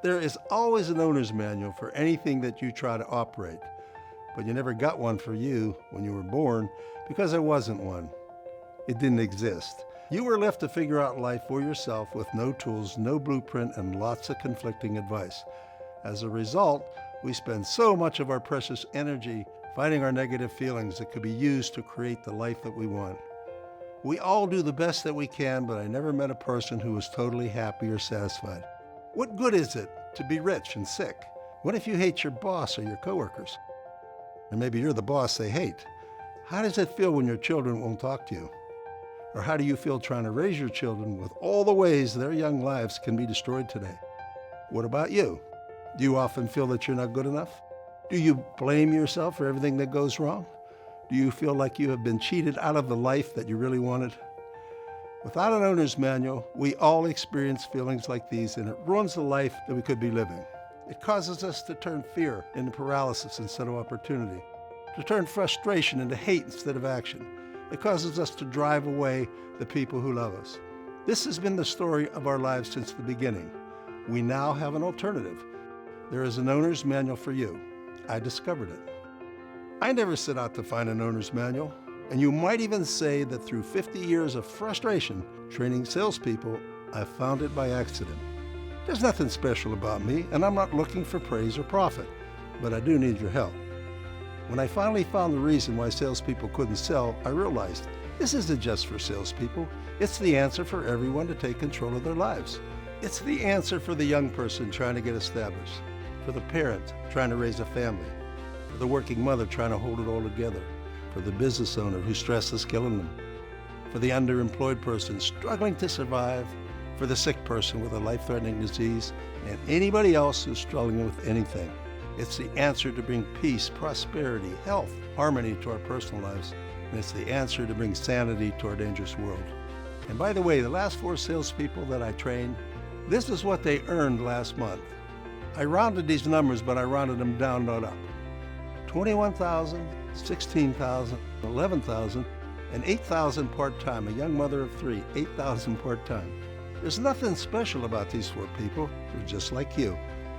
There is always an owner's manual for anything that you try to operate, but you never got one for you when you were born because there wasn't one. It didn't exist. You were left to figure out life for yourself with no tools, no blueprint, and lots of conflicting advice. As a result, we spend so much of our precious energy fighting our negative feelings that could be used to create the life that we want. We all do the best that we can, but I never met a person who was totally happy or satisfied. What good is it to be rich and sick? What if you hate your boss or your coworkers? Or maybe you're the boss they hate. How does it feel when your children won't talk to you? Or how do you feel trying to raise your children with all the ways their young lives can be destroyed today? What about you? Do you often feel that you're not good enough? Do you blame yourself for everything that goes wrong? Do you feel like you have been cheated out of the life that you really wanted? Without an owner's manual, we all experience feelings like these, and it ruins the life that we could be living. It causes us to turn fear into paralysis instead of opportunity, to turn frustration into hate instead of action. It causes us to drive away the people who love us. This has been the story of our lives since the beginning. We now have an alternative. There is an owner's manual for you. I discovered it. I never set out to find an owner's manual, and you might even say that through 50 years of frustration training salespeople, I found it by accident. There's nothing special about me, and I'm not looking for praise or profit, but I do need your help. When I finally found the reason why salespeople couldn't sell, I realized this isn't just for salespeople. It's the answer for everyone to take control of their lives. It's the answer for the young person trying to get established, for the parent trying to raise a family, for the working mother trying to hold it all together, for the business owner whose stress is killing them, for the underemployed person struggling to survive, for the sick person with a life-threatening disease, and anybody else who's struggling with anything. It's the answer to bring peace, prosperity, health, harmony to our personal lives, and it's the answer to bring sanity to our dangerous world. And by the way, the last 4 salespeople that I trained, this is what they earned last month. I rounded these numbers, but I rounded them down, not up. $21,000, $16,000, $11,000, and $8,000 part-time. A young mother of 3, $8,000 part-time. There's nothing special about these 4 people. They're just like you.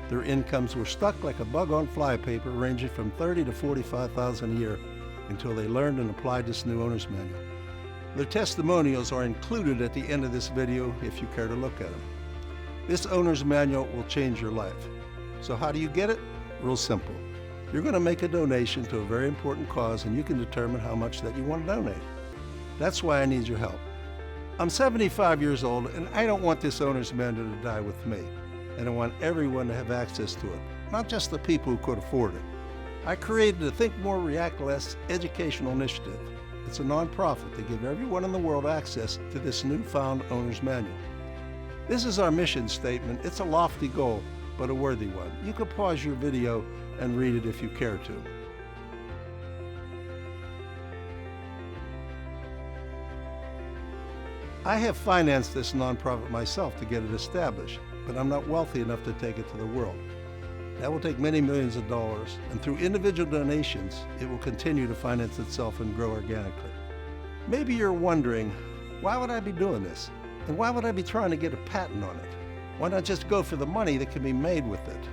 Their incomes were stuck like a bug on flypaper, ranging from $30,000 to $45,000 a year, until they learned and applied this new owner's manual. Their testimonials are included at the end of this video if you care to look at them. This owner's manual will change your life. So how do you get it? Real simple. You're going to make a donation to a very important cause, and you can determine how much that you want to donate. That's why I need your help. I'm 75 years old, and I don't want this owner's manual to die with me. And I want everyone to have access to it, not just the people who could afford it. I created the Think More, React Less educational initiative. It's a nonprofit to give everyone in the world access to this newfound owner's manual. This is our mission statement. It's a lofty goal, but a worthy one. You can pause your video and read it if you care to. I have financed this nonprofit myself to get it established, but I'm not wealthy enough to take it to the world. That will take many millions of dollars, and through individual donations, it will continue to finance itself and grow organically. Maybe you're wondering, why would I be doing this? And why would I be trying to get a patent on it? Why not just go for the money that can be made with it?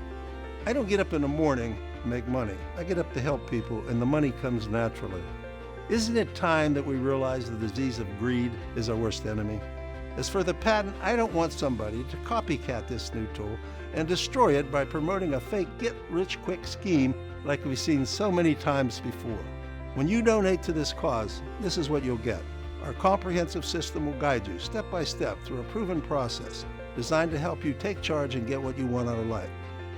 I don't get up in the morning to make money. I get up to help people, and the money comes naturally. Isn't it time that we realize the disease of greed is our worst enemy? As for the patent, I don't want somebody to copycat this new tool and destroy it by promoting a fake get-rich-quick scheme like we've seen so many times before. When you donate to this cause, this is what you'll get. Our comprehensive system will guide you step by step through a proven process designed to help you take charge and get what you want out of life.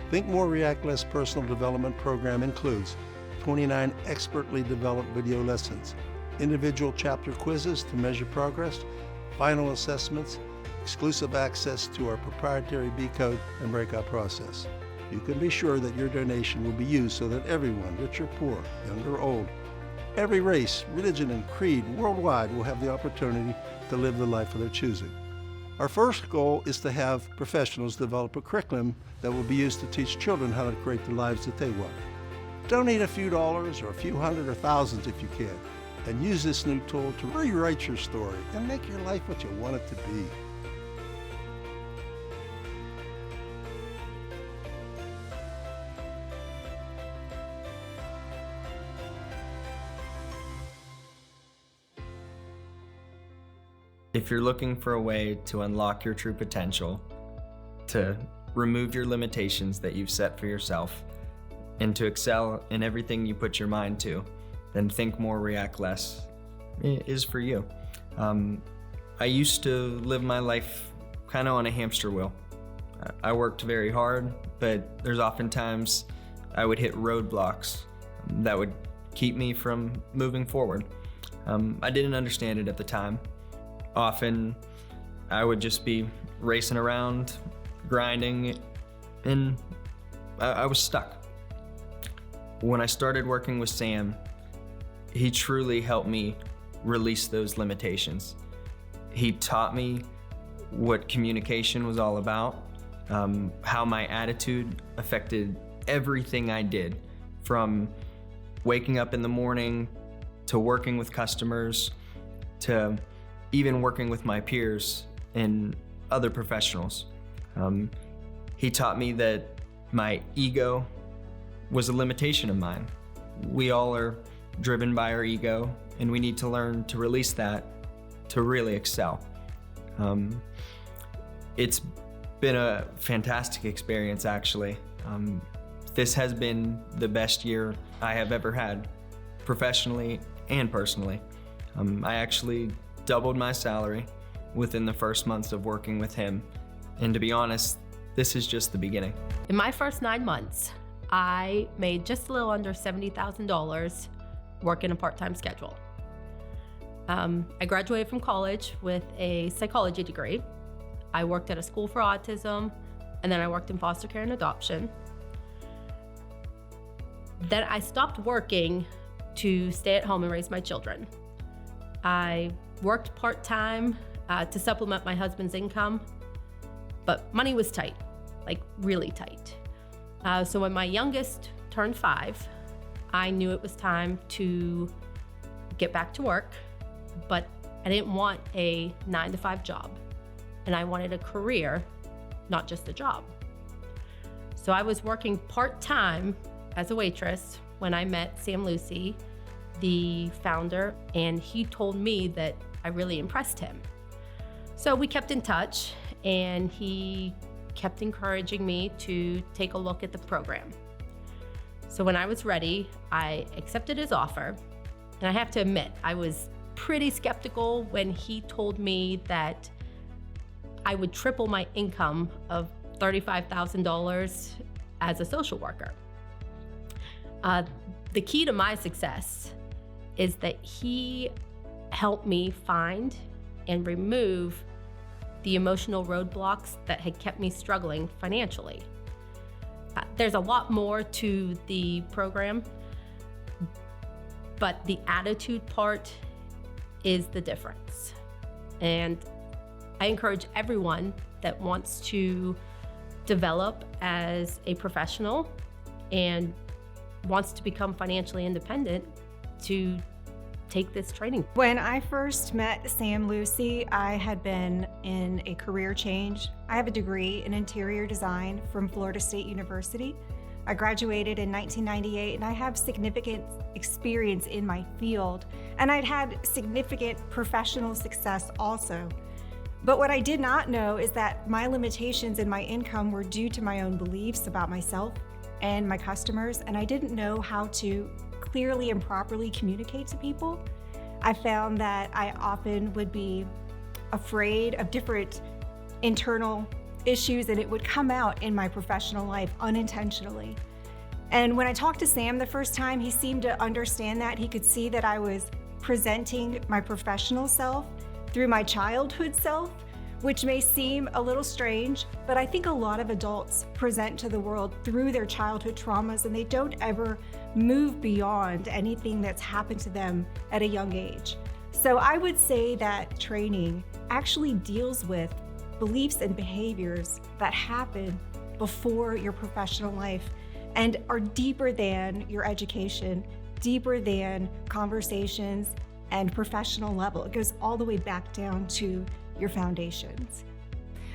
Think More, React Less personal development program includes 29 expertly developed video lessons, individual chapter quizzes to measure progress, final assessments, exclusive access to our proprietary B-code and breakout process. You can be sure that your donation will be used so that everyone, rich or poor, young or old, every race, religion, and creed worldwide will have the opportunity to live the life of their choosing. Our first goal is to have professionals develop a curriculum that will be used to teach children how to create the lives that they want. Donate a few dollars or a few hundred or thousands if you can, and use this new tool to rewrite your story and make your life what you want it to be. If you're looking for a way to unlock your true potential, to remove your limitations that you've set for yourself, and to excel in everything you put your mind to, then Think More, React Less is for you. I used to live my life kind of on a hamster wheel. I worked very hard, but there's oftentimes I would hit roadblocks that would keep me from moving forward. I didn't understand it at the time. Often I would just be racing around, grinding, and I was stuck. When I started working with Sam, he truly helped me release those limitations. He taught me what communication was all about, how my attitude affected everything I did, from waking up in the morning to working with customers to even working with my peers and other professionals. He taught me that my ego was a limitation of mine. We all are driven by our ego, and we need to learn to release that to really excel. It's been a fantastic experience, actually. This has been the best year I have ever had, professionally and personally. I actually doubled my salary within the first months of working with him. And to be honest, this is just the beginning. In my first 9 months, I made just a little under $70,000 working a part-time schedule. I graduated from college with a psychology degree. I worked at a school for autism, and then I worked in foster care and adoption. Then I stopped working to stay at home and raise my children. I worked part-time to supplement my husband's income, but money was tight, like really tight. So when my youngest turned 5, I knew it was time to get back to work, but I didn't want a 9-to-5 job, and I wanted a career, not just a job. So I was working part-time as a waitress when I met Sam Lucy, the founder, and he told me that I really impressed him. So we kept in touch, and he kept encouraging me to take a look at the program. So when I was ready, I accepted his offer. And I have to admit, I was pretty skeptical when he told me that I would triple my income of $35,000 as a social worker. The key to my success is that he helped me find and remove the emotional roadblocks that had kept me struggling financially. There's a lot more to the program, but the attitude part is the difference. And I encourage everyone that wants to develop as a professional and wants to become financially independent to take this training. When I first met Sam Lucy, I had been in a career change. I have a degree in interior design from Florida State University. I graduated in 1998, and I have significant experience in my field, and I'd had significant professional success also. But what I did not know is that my limitations in my income were due to my own beliefs about myself and my customers, and I didn't know how to clearly and properly communicate to people. I found that I often would be afraid of different internal issues, and it would come out in my professional life unintentionally. And when I talked to Sam the first time, he seemed to understand that. He could see that I was presenting my professional self through my childhood self, which may seem a little strange, but I think a lot of adults present to the world through their childhood traumas, and they don't ever move beyond anything that's happened to them at a young age. So I would say that training actually deals with beliefs and behaviors that happen before your professional life and are deeper than your education, deeper than conversations and professional level. It goes all the way back down to your foundations.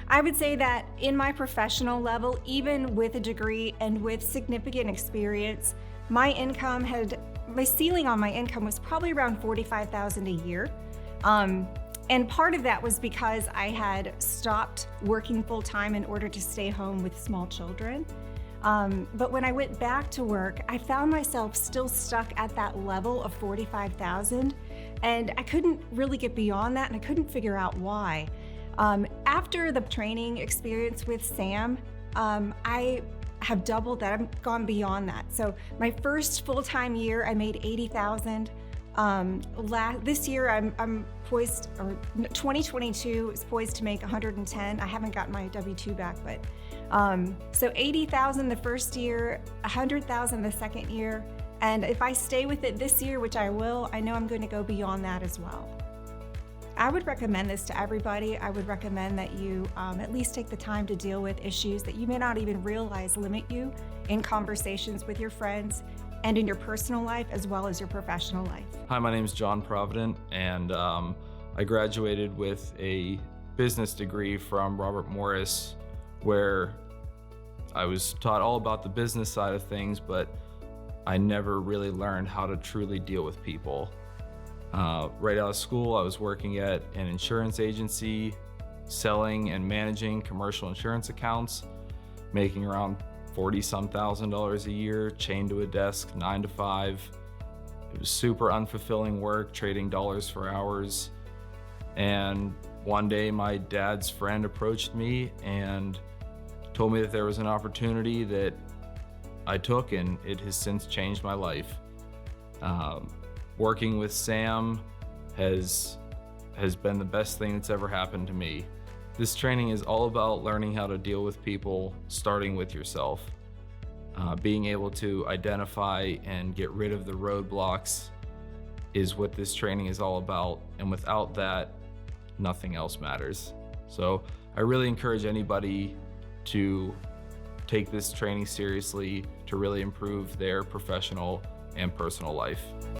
I would say that in my professional level, even with a degree and with significant experience, my ceiling on my income was probably around $45,000 a year. And part of that was because I had stopped working full time in order to stay home with small children. But when I went back to work, I found myself still stuck at that level of $45,000, and I couldn't really get beyond that, and I couldn't figure out why. After the training experience with Sam, I have doubled that. I've gone beyond that. So my first full-time year, I made $80,000. This year, I'm poised, or 2022 is poised to make 110. I haven't gotten my W-2 back, but so 80,000 the first year, 100,000 the second year, and if I stay with it this year, which I will, I know I'm going to go beyond that as well. I would recommend this to everybody. I would recommend that you at least take the time to deal with issues that you may not even realize limit you in conversations with your friends and in your personal life as well as your professional life. Hi, my name is John Provident, and I graduated with a business degree from Robert Morris, where I was taught all about the business side of things, but I never really learned how to truly deal with people. Right out of school, I was working at an insurance agency, selling and managing commercial insurance accounts, making around $40-some thousand a year, chained to a desk 9 to 5. It was super unfulfilling work, trading dollars for hours. And one day my dad's friend approached me and told me that there was an opportunity that I took, and it has since changed my life. Working with Sam has been the best thing that's ever happened to me. This training is all about learning how to deal with people, starting with yourself. Being able to identify and get rid of the roadblocks is what this training is all about, and without that, nothing else matters. So I really encourage anybody to take this training seriously to really improve their professional and personal life.